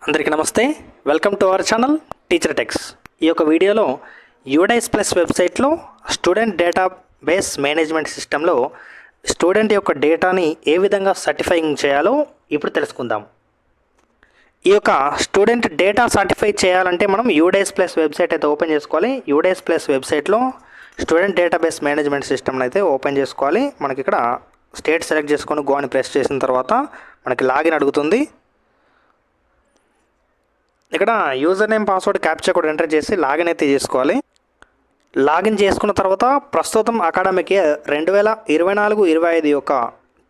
అందరికీ నమస్తే. Welcome to our channel teacher tax. ఈ యొక్క వీడియోలో యూడైస్ ప్లస్ వెబ్సైట్లో స్టూడెంట్ డేటా బేస్ మేనేజ్మెంట్ సిస్టంలో స్టూడెంట్ యొక్క డేటాని ఏ విధంగా సర్టిఫైయింగ్ చేయాలో ఇప్పుడు తెలుసుకుందాం. ఈ యొక్క స్టూడెంట్ డేటా సర్టిఫై చేయాలంటే మనం యూడైస్ ప్లస్ వెబ్సైట్ అయితే ఓపెన్ చేసుకోవాలి. యూడైస్ ప్లస్ వెబ్సైట్లో స్టూడెంట్ డేటాబేస్ మేనేజ్మెంట్ సిస్టమ్ని అయితే ఓపెన్ చేసుకోవాలి. మనకి ఇక్కడ స్టేట్ సెలెక్ట్ చేసుకొని గో అని ప్రెస్ చేసిన తర్వాత మనకి లాగిన్ అడుగుతుంది. ఇక్కడ యూజర్ నేమ్ పాస్వర్డ్ క్యాప్చా కూడా ఎంటర్ చేసి లాగిన్ అయితే చేసుకోవాలి. లాగిన్ చేసుకున్న తర్వాత ప్రస్తుతం అకాడమిక్ ఇయర్ 2024-25 యొక్క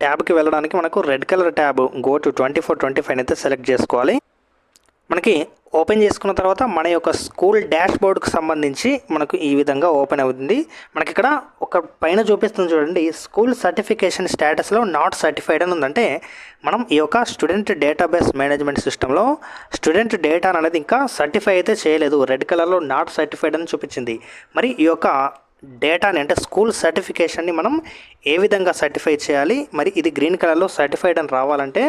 ట్యాబ్కి వెళ్ళడానికి మనకు red colour tab go to 24-25 అయితే సెలెక్ట్ చేసుకోవాలి. మనకి ఓపెన్ చేసుకున్న తర్వాత మన యొక్క స్కూల్ డాష్ బోర్డ్కి సంబంధించి మనకు ఈ విధంగా ఓపెన్ అవుతుంది. మనకి ఇక్కడ ఒక పైన చూపిస్తుంది చూడండి, స్కూల్ సర్టిఫికేషన్ స్టేటస్లో నాట్ సర్టిఫైడ్ అని ఉందంటే మనం ఈ యొక్క స్టూడెంట్ డేటాబేస్ మేనేజ్మెంట్ సిస్టంలో స్టూడెంట్ డేటా అనేది ఇంకా సర్టిఫై అయితే చేయలేదు. రెడ్ కలర్లో నాట్ సర్టిఫైడ్ అని చూపించింది. మరి ఈ యొక్క డేటాని అంటే స్కూల్ సర్టిఫికేషన్ని మనం ఏ విధంగా సర్టిఫై చేయాలి, మరి ఇది గ్రీన్ కలర్లో సర్టిఫైడ్ అని రావాలంటే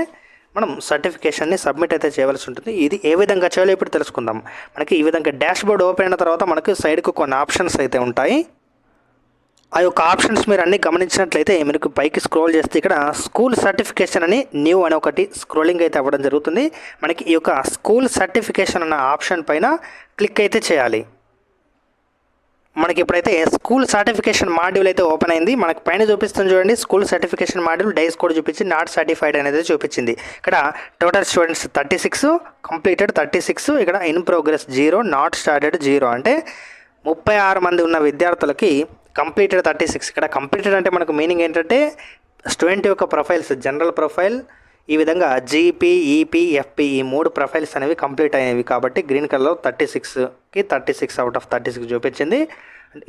మనం సర్టిఫికేషన్ని సబ్మిట్ అయితే చేయవలసి ఉంటుంది. ఇది ఏ విధంగా చేయాలో ఇప్పుడు తెలుసుకుందాం. మనకి ఈ విధంగా డాష్ బోర్డ్ ఓపెన్ అయిన తర్వాత మనకు సైడ్కు కొన్ని ఆప్షన్స్ అయితే ఉంటాయి. ఆ యొక్క ఆప్షన్స్ మీరు అన్నీ గమనించినట్లయితే మీకు పైకి స్క్రోల్ చేస్తే ఇక్కడ స్కూల్ సర్టిఫికేషన్ అని న్యూ అని ఒకటి స్క్రోలింగ్ అయితే అవ్వడం జరుగుతుంది. మనకి ఈ యొక్క స్కూల్ సర్టిఫికేషన్ అన్న ఆప్షన్ పైన క్లిక్ అయితే చేయాలి. మనకి ఇప్పుడైతే స్కూల్ సర్టిఫికేషన్ మాడ్యూల్ అయితే ఓపెన్ అయింది. మనకి పైన చూపిస్తుంది చూడండి, school certification module DISE code చూపించి నాట్ సర్టిఫైడ్ అనేది చూపించింది. ఇక్కడ టోటల్ స్టూడెంట్స్ 36, కంప్లీటెడ్ 36, ఇక్కడ ఇన్ ప్రోగ్రెస్ 0, నాట్ స్టార్టెడ్ 0. అంటే 36 మంది ఉన్న విద్యార్థులకి కంప్లీటెడ్ 36. ఇక్కడ కంప్లీటెడ్ అంటే మనకు మీనింగ్ ఏంటంటే స్టూడెంట్ యొక్క ప్రొఫైల్స్, జనరల్ ప్రొఫైల్, ఈ విధంగా జీపీ, ఈపీ, ఎఫ్పీ ఈ 3 ప్రొఫైల్స్ అనేవి కంప్లీట్ అయ్యేవి కాబట్టి గ్రీన్ కలర్లో 36కి 36 అవుట్ ఆఫ్ 36 చూపించింది.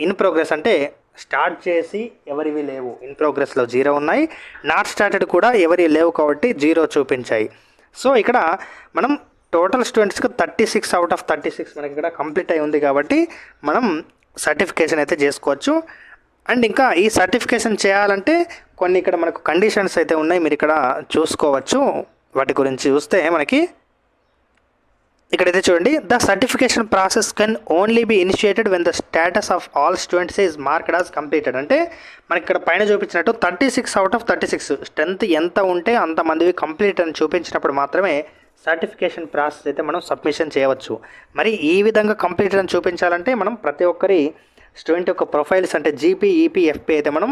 ఇన్ ప్రోగ్రెస్ అంటే స్టార్ట్ చేసి ఎవరివి లేవు, ఇన్ ప్రోగ్రెస్లో 0 ఉన్నాయి. నాట్ స్టార్టెడ్ కూడా ఎవరి లేవు కాబట్టి 0 చూపించాయి. సో ఇక్కడ మనం టోటల్ స్టూడెంట్స్కి 36 అవుట్ ఆఫ్ 36 మనకి ఇక్కడ కంప్లీట్ అయి ఉంది కాబట్టి మనం సర్టిఫికేషన్ అయితే చేసుకోవచ్చు. అండ్ ఇంకా ఈ సర్టిఫికేషన్ చేయాలంటే కొన్ని ఇక్కడ మనకు కండిషన్స్ అయితే ఉన్నాయి, మీరు ఇక్కడ చూసుకోవచ్చు. వాటి గురించి చూస్తే మనకి ఇక్కడైతే చూడండి, the certification process can only B initiated when the status of all students is marked as completed. అంటే మనకి ఇక్కడ పైన చూపించినట్టు 36 అవుట్ ఆఫ్ 36 స్ట్రెంత్ ఎంత ఉంటే అంతమందివి కంప్లీట్ అని చూపించినప్పుడు మాత్రమే సర్టిఫికేషన్ ప్రాసెస్ అయితే మనం సబ్మిషన్ చేయవచ్చు. మరి ఈ విధంగా కంప్లీటెడ్ అని చూపించాలంటే మనం ప్రతి ఒక్కరి స్టూడెంట్ యొక్క ప్రొఫైల్స్ అంటే జీపీ, ఈపీ, ఎఫ్పీ అయితే మనం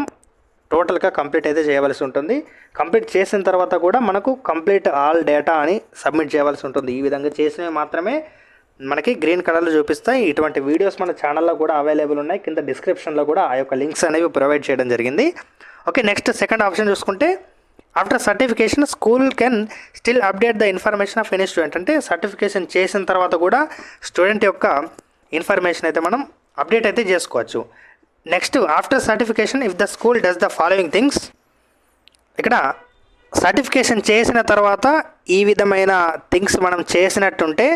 టోటల్గా కంప్లీట్ అయితే చేయవలసి ఉంటుంది. కంప్లీట్ చేసిన తర్వాత కూడా మనకు కంప్లీట్ ఆల్ డేటా అని సబ్మిట్ చేయవలసి ఉంటుంది. ఈ విధంగా చేసినవి మాత్రమే మనకి గ్రీన్ కలర్లో చూపిస్తాయి. ఇటువంటి వీడియోస్ మన ఛానల్లో కూడా అవైలబుల్ ఉన్నాయి. కింద డిస్క్రిప్షన్లో కూడా ఆ యొక్క లింక్స్ అనేవి ప్రొవైడ్ చేయడం జరిగింది. ఓకే, నెక్స్ట్ సెకండ్ ఆప్షన్ చూసుకుంటే after certification school can still update the information of any student. అంటే సర్టిఫికేషన్ చేసిన తర్వాత కూడా స్టూడెంట్ యొక్క ఇన్ఫర్మేషన్ అయితే మనం అప్డేట్ అయితే చేసుకోవచ్చు. Next after certification if the school days the following things. ఇక్కడ సర్టిఫికేషన్ చేసిన తర్వాత ఈ విధమైన థింగ్స్ మనం చేసినట్టుంటే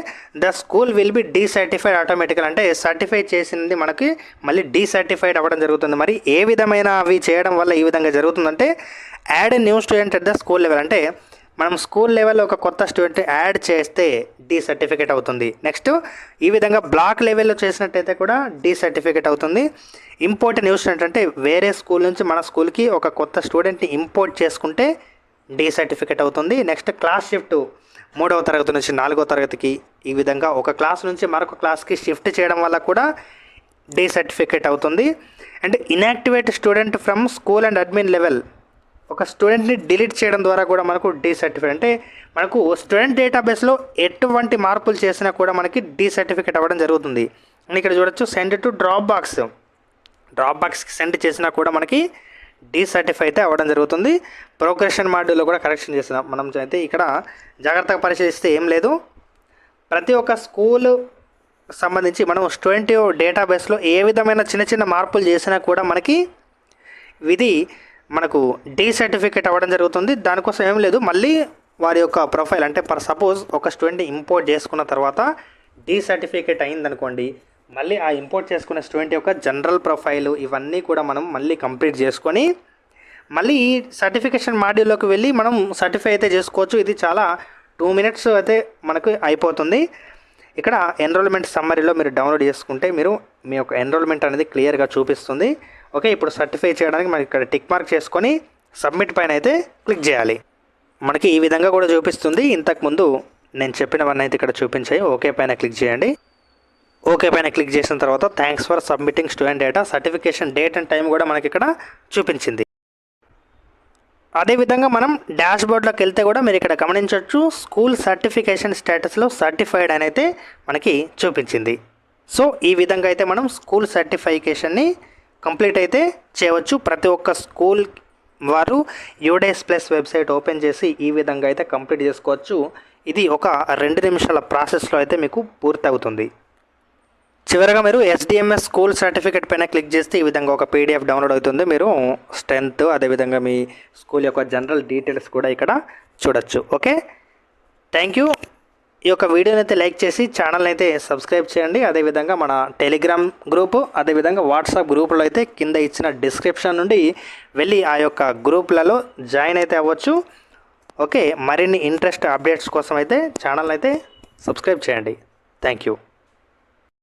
ద స్కూల్ విల్ బి డీసర్టిఫైడ్ ఆటోమేటికల్. అంటే సర్టిఫై చేసింది మనకి మళ్ళీ డీసర్టిఫైడ్ అవ్వడం జరుగుతుంది. మరి ఏ విధమైన అవి చేయడం వల్ల ఈ విధంగా జరుగుతుందంటే add a new student at the school level. అంటే మనం స్కూల్ లెవెల్లో ఒక కొత్త స్టూడెంట్ యాడ్ చేస్తే డీసర్టిఫికేట్ అవుతుంది. నెక్స్ట్ ఈ విధంగా బ్లాక్ లెవెల్లో చేసినట్టయితే కూడా డీసర్టిఫికేట్ అవుతుంది. ఇంపోర్ట్ న్యూ స్టూడెంట్ అంటే వేరే స్కూల్ నుంచి మన స్కూల్కి ఒక కొత్త స్టూడెంట్ని ఇంపోర్ట్ చేసుకుంటే డీసర్టిఫికేట్ అవుతుంది. నెక్స్ట్ క్లాస్ షిఫ్ట్ 3వ తరగతి నుంచి 4వ తరగతికి ఈ విధంగా ఒక క్లాస్ నుంచి మరొక క్లాస్కి షిఫ్ట్ చేయడం వల్ల కూడా డీసర్టిఫికేట్ అవుతుంది. And inactivate student from school and admin level, ఒక స్టూడెంట్ని డిలీట్ చేయడం ద్వారా కూడా మనకు డీసర్టిఫికేట్. అంటే మనకు స్టూడెంట్ డేటాబేస్లో ఎటువంటి మార్పులు చేసినా కూడా మనకి డీసర్టిఫికేట్ అవ్వడం జరుగుతుంది. ఇక్కడ చూడొచ్చు, సెండ్ టు డ్రాప్ బాక్స్కి సెండ్ చేసినా కూడా మనకి డీసర్టిఫై అయితే అవ్వడం జరుగుతుంది. ప్రోగ్రెషన్ మాడ్యూల్లో కూడా కరెక్షన్ చేస్తున్నాం మనం అయితే ఇక్కడ జాగ్రత్తగా పరిశీలిస్తే ఏం లేదు. ప్రతి ఒక్క స్కూల్ సంబంధించి మనం స్టూడెంట్ డేటాబేస్లో ఏ విధమైన చిన్న చిన్న మార్పులు చేసినా కూడా మనకి ఇది మనకు డీసర్టిఫికేట్ అవ్వడం జరుగుతుంది. దానికోసం ఏం లేదు, మళ్ళీ వారి యొక్క ప్రొఫైల్ అంటే సపోజ్ ఒక స్టూడెంట్ని ఇంపోర్ట్ చేసుకున్న తర్వాత డీసర్టిఫికేట్ అయిందనుకోండి, మళ్ళీ ఆ ఇంపోర్ట్ చేసుకున్న స్టూడెంట్ యొక్క జనరల్ ప్రొఫైలు ఇవన్నీ కూడా మనం మళ్ళీ కంప్లీట్ చేసుకొని మళ్ళీ ఈ సర్టిఫికేషన్ మాడ్యూల్లోకి వెళ్ళి మనం సర్టిఫై అయితే చేసుకోవచ్చు. ఇది చాలా 2 మినిట్స్ అయితే మనకు అయిపోతుంది. ఇక్కడ ఎన్రోల్మెంట్ సమ్మరీలో మీరు డౌన్లోడ్ చేసుకుంటే మీరు మీ యొక్క ఎన్రోల్మెంట్ అనేది క్లియర్గా చూపిస్తుంది. ఓకే, ఇప్పుడు సర్టిఫై చేయడానికి మనకి ఇక్కడ టిక్ మార్క్ చేసుకొని సబ్మిట్ పైన అయితే క్లిక్ చేయాలి. మనకి ఈ విధంగా కూడా చూపిస్తుంది. ఇంతకుముందు నేను చెప్పినవన్నీ అయితే ఇక్కడ చూపించాయి. ఓకే పైన క్లిక్ చేయండి. ఓకే పైన క్లిక్ చేసిన తర్వాత thanks for submitting student data, certification date and time కూడా మనకి ఇక్కడ చూపించింది. అదేవిధంగా మనం డాష్ బోర్డ్లోకి వెళ్తే కూడా మీరు ఇక్కడ గమనించవచ్చు, స్కూల్ సర్టిఫికేషన్ స్టేటస్లో సర్టిఫైడ్ అని అయితే మనకి చూపించింది. సో ఈ విధంగా అయితే మనం స్కూల్ సర్టిఫికేషన్ని కంప్లీట్ అయితే చేయవచ్చు. ప్రతి ఒక్క స్కూల్ వారు యూడేస్ ప్లస్ వెబ్సైట్ ఓపెన్ చేసి ఈ విధంగా అయితే కంప్లీట్ చేసుకోవచ్చు. ఇది ఒక 2 నిమిషాల ప్రాసెస్లో అయితే మీకు పూర్తి అవుతుంది. చివరగా మీరు ఎస్డిఎంఎస్ స్కూల్ సర్టిఫికేట్ పైన క్లిక్ చేస్తే ఈ విధంగా ఒక పీడిఎఫ్ డౌన్లోడ్ అవుతుంది. మీరు స్ట్రెంత్ అదేవిధంగా మీ స్కూల్ యొక్క జనరల్ డీటెయిల్స్ కూడా ఇక్కడ చూడొచ్చు. Okay, thank you. ఈ యొక్క వీడియోని అయితే లైక్ చేసి ఛానల్ని అయితే సబ్స్క్రైబ్ చేయండి. అదేవిధంగా మన టెలిగ్రామ్ గ్రూపు అదేవిధంగా వాట్సాప్ గ్రూపులో అయితే కింద ఇచ్చిన డిస్క్రిప్షన్ నుండి వెళ్ళి ఆ యొక్క గ్రూపులలో జాయిన్ అయితే అవ్వచ్చు. ఓకే, మరిన్ని ఇంట్రెస్ట్ అప్డేట్స్ కోసం అయితే ఛానల్ని అయితే సబ్స్క్రైబ్ చేయండి. Thank you.